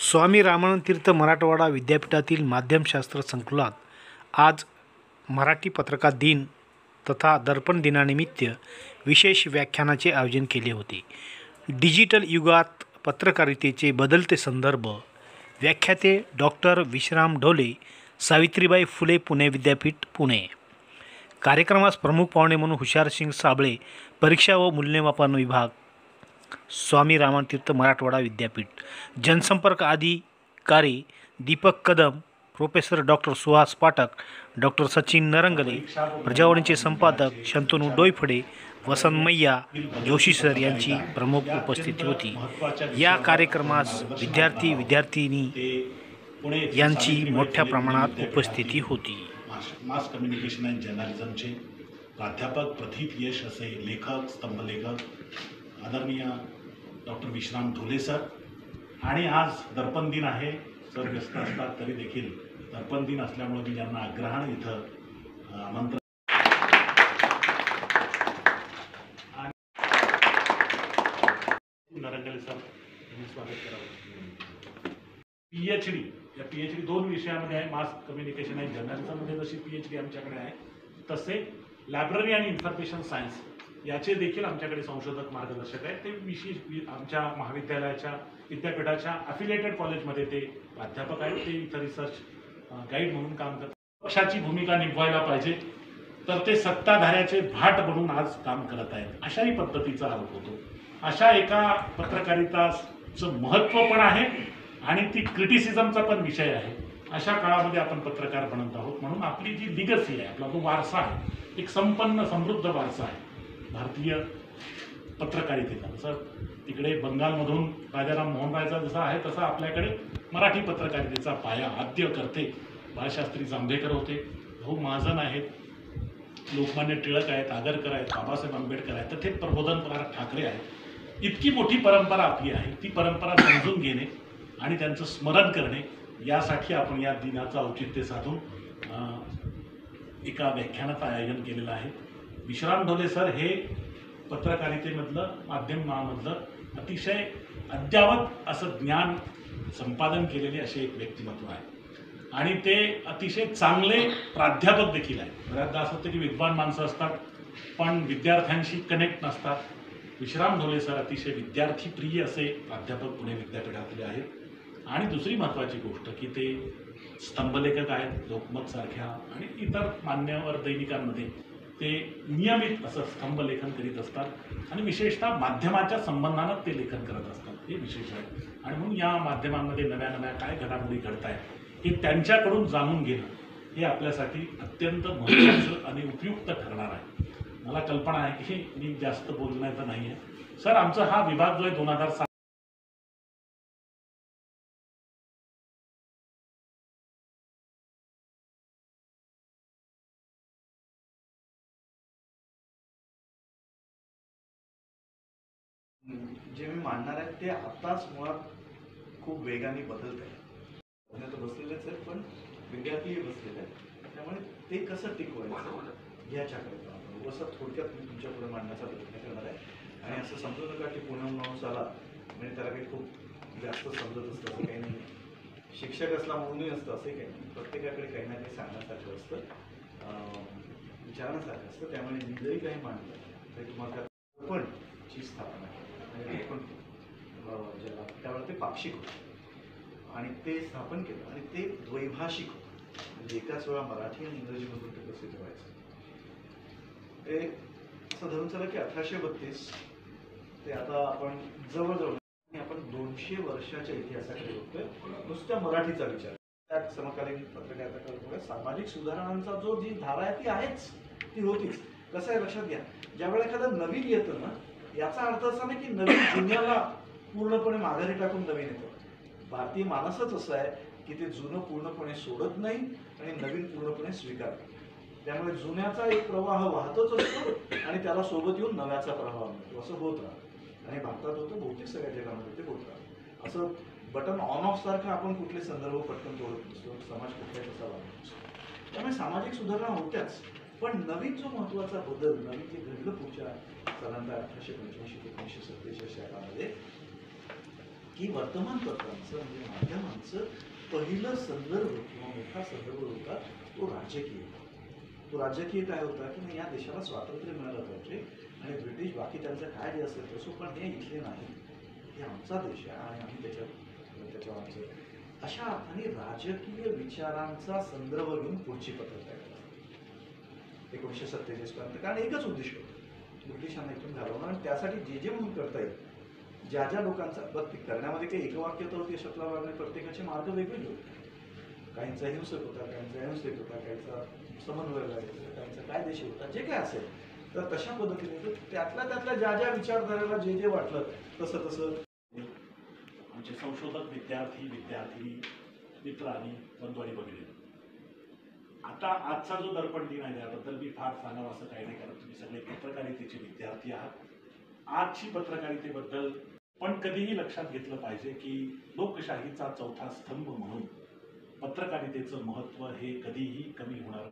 स्वामी रामानंद तीर्थ मराठवाडा विद्यापीठातील माध्यमशास्त्र संकुलात आज मराठी पत्रकार दिन तथा दर्पण दिनानिमित्त विशेष व्याख्यानाचे आयोजन केले होते। डिजिटल युगात पत्रकारितेचे बदलते संदर्भ व्याख्याते डॉक्टर विश्राम ढोले, सावित्रीबाई फुले पुणे विद्यापीठ पुणे। कार्यक्रमास प्रमुख पाहुणे म्हणून हुशारसिंग साबळे, परीक्षा व मूल्यमापन विभाग, स्वामी रामानंद तीर्थ मराठवाडा विद्यापीठ, जनसंपर्क अधिकारी Deepak Kadam, professor doctor Suhas Pathak, doctor Sachin Narangale, प्रजावाणीचे संपादक शंतनू डोईफडे, वसंत मैया, जोशी सर यांची प्रमुख उपस्थिती होती। या कार्यक्रमास विद्यार्थी-विद्यार्थिनी यांची मोठ्या प्रमाणात उपस्थिती होती। मास कम्युनिकेशन अँड जर्नलिझमचे प्राध्यापक प्रथित यश असे लेखक, स्तंभलेखक आदरणीय डॉक्टर विश्राम ढोले सर। आणि आज दर्पण दिन आहे। सर व्यस्त असतात तरी देखील दर्पण दिन असल्यामुळे मी त्यांना आग्रहाने इथं आमंत्रण नरंगले सर यांनी स्वागत करावं। PhD या PhD 2 विषयामध्ये आहे। मास कम्युनिकेशन आणि जर्नलिझममध्ये जशी PhD आमच्याकडे आहे तसे लायब्ररी आणि इन्फॉर्मेशन सायन्स याचे देखील आमच्याकडे संशोधक मार्गदर्शक आहेत। ते विशेष आमच्या महाविद्यालयाच्या विद्यापीठाच्या अफिलिएटेड कॉलेजमध्ये ते प्राध्यापक आहेत। ते इथं रिसर्च गाईड म्हणून काम करतात। पक्षाची भूमिका निभवायला पाहिजे तर ते सत्ताधाऱ्याचे भाट बनून आज काम करत आहेत, अशाही पद्धतीचा आरोप होतो। अशा एका पत्रकारिताचं महत्त्व पण आहे आणि ती क्रिटिसिझमचा पण विषय आहे। अशा काळामध्ये आपण पत्रकार बनत आहोत, म्हणून आपली जी लिगसी आहे, आपला जो वारसा आहे, एक संपन्न समृद्ध वारसा आहे भारतीय पत्रकारितेचा। जसं तिकडे बंगालमधून राजाराम मोहन रायचा जसा आहे तसा आपल्याकडे मराठी पत्रकारितेचा पाया आद्य करते बाळशास्त्री जांभेकर होते, भाऊ महाजन आहेत, लोकमान्य टिळक आहेत, आगरकर आहेत, बाबासाहेब आंबेडकर आहेत, तथे प्रबोधन ठाकरे आहेत। इतकी मोठी परंपरा आपली आहे, ती परंपरा समजून घेणे आणि त्यांचं स्मरण करणे यासाठी आपण या दिनाचं औचित्य साधून एका व्याख्यानाचं आयोजन केलेलं आहे। विश्राम ढोले सर हे पत्रकारितेमधलं माध्यमामधलं अतिशय अद्यावत असं ज्ञान संपादन केलेले असे एक व्यक्तिमत्व आहे आणि ते अतिशय चांगले प्राध्यापक देखील आहेत। बऱ्याचदा असं होतं की विद्वान माणसं असतात पण विद्यार्थ्यांशी कनेक्ट नसतात। विश्राम ढोले सर अतिशय विद्यार्थीप्रिय असे प्राध्यापक पुणे विद्यापीठातले आहेत। आणि दुसरी महत्त्वाची गोष्ट की ते स्तंभलेखक आहेत, लोकमत सारख्या आणि इतर मान्यवर दैनिकांमध्ये ते नियमित असं स्तंभलेखन करीत असतात आणि विशेषतः माध्यमाच्या संबंधानं ते लेखन करत असतात, हे विशेष आहे। आणि म्हणून या माध्यमांमध्ये नव्या नव्या काय घडामोडी घडत आहेत हे त्यांच्याकडून जाणून घेणं हे आपल्यासाठी अत्यंत महत्त्वाचं आणि उपयुक्त ठरणार आहे। मला कल्पना आहे की मी जास्त बोलण्याचं नाही आहे। सर, आमचा हा विभाग जो आहे 2007 जे मी मांडणार आहे ते आताच मुळात खूप वेगाने बदलत आहे। तर बसलेलेच आहेत पण विद्यार्थीही बसलेले आहेत, त्यामुळे ते कसं टिकवायचं याच्याकडे आपण असं थोडक्यात मी तुमच्यापुढे मांडण्याचा प्रयत्न करणार आहे। आणि असं समजू नका की पुण्याहून माणूस आला म्हणजे त्याला काही खूप जास्त समजत असतं असं काही नाही। शिक्षक असला म्हणूनही असतं असे काही नाही। प्रत्येकाकडे काही ना काही सांगण्यासारखं असतं, विचारण्यासारखं असतं। त्यामुळे मी जरी काही मांडलं तरी तुम्हाला पण ची स्थापना आहे आणि पण ज्याला त्यावेळेला ते पाक्षिक होतं आणि ते स्थापन केलं आणि ते द्वैभाषिक होतं, म्हणजे एकाच वेळा मराठी आणि इंग्रजीमधून ते प्रसिद्ध व्हायचं। ते असं धरून चला की 1832 ते आता आपण जवळजवळ आपण 200 वर्षाच्या इतिहासाकडे बघतोय नुसत्या मराठीचा विचार। त्यात समकालीन पत्रकारिता करतो सामाजिक सुधारणांचा जो जी धारा आहे ती आहेच, ती होतीच। कसं आहे लक्षात घ्या, ज्यावेळेला एखादं नवीन येतं ना याचा अर्थ असा नाही की नवीन जुन्याला पूर्णपणे माघारी टाकून नवीन येतं। भारतीय मानसच असं आहे की ते जुनं पूर्णपणे सोडत नाही आणि नवीन पूर्णपणे स्वीकारतं। त्यामुळे जुन्याचा एक प्रवाह वाहतच असतो आणि त्याला सोबत येऊन नव्याचा प्रवाह मिळतो, असं होत राहतं। आणि भारतात होतं, बहुतेक सगळ्या जगामध्ये ते होत राहतं। असं बटन ऑन ऑफ सारखं आपण कुठले संदर्भ पटकन तोडत नसतो, समाज कुठलाही कसा वागत असतो। त्यामुळे सामाजिक सुधारणा होत्याच, पण नवीन जो महत्त्वाचा बदल नवीन जे घडलं पुढच्या साधारणतः 1885 ते 1947 या काळामध्ये की वर्तमानपत्रांचं म्हणजे माध्यमांचं पहिलं संदर्भ किंवा मोठा संदर्भ होता तो राजकीय. तो राजकीय काय होता की नाही, या देशाला स्वातंत्र्य मिळालं पाहिजे आणि ब्रिटिश बाकी त्यांचं काय जे असेल तसं, पण हे इथले नाही, हे आमचा देश आहे आणि आम्ही त्याच्या आमचं अशा अर्थाने राजकीय विचारांचा संदर्भ घेऊन पुढची पत्रक तयार करतात 1947 पर्यंत. कारण एकच उद्दिष्ट होतं, ब्रिटिशांना इथून घालवणं आणि त्यासाठी जे म्हणून करता येईल, ज्या लोकांचा ते करण्यामध्ये काही एकवाक्यता होती अशातला भाग नाही, प्रत्येकाचे मार्ग वेगवेगळे होते. काहींचा हिंसक होता, काहींचा अहिंसक होता, काहींचा समन्वय होता, काहींचा कायदेशीर होता, जे काय असेल तर तशा पद्धतीने त्यातल्या ज्या विचारधारेला जे वाटलं तसं आमचे संशोधक विद्यार्थी मित्र आणि बंधू आणि भगिनी, आता आजचा जो दर्पण दिन आहे त्याबद्दल मी फार सांगावं असं काही नाही, कारण तुम्ही सगळे पत्रकारितेचे विद्यार्थी आहात. आजची पत्रकारितेबद्दल पण कधीही लक्षात घेतलं पाहिजे की लोकशाहीचा चौथा स्तंभ म्हणून पत्रकारितेचं महत्त्व हे कधीही कमी होणार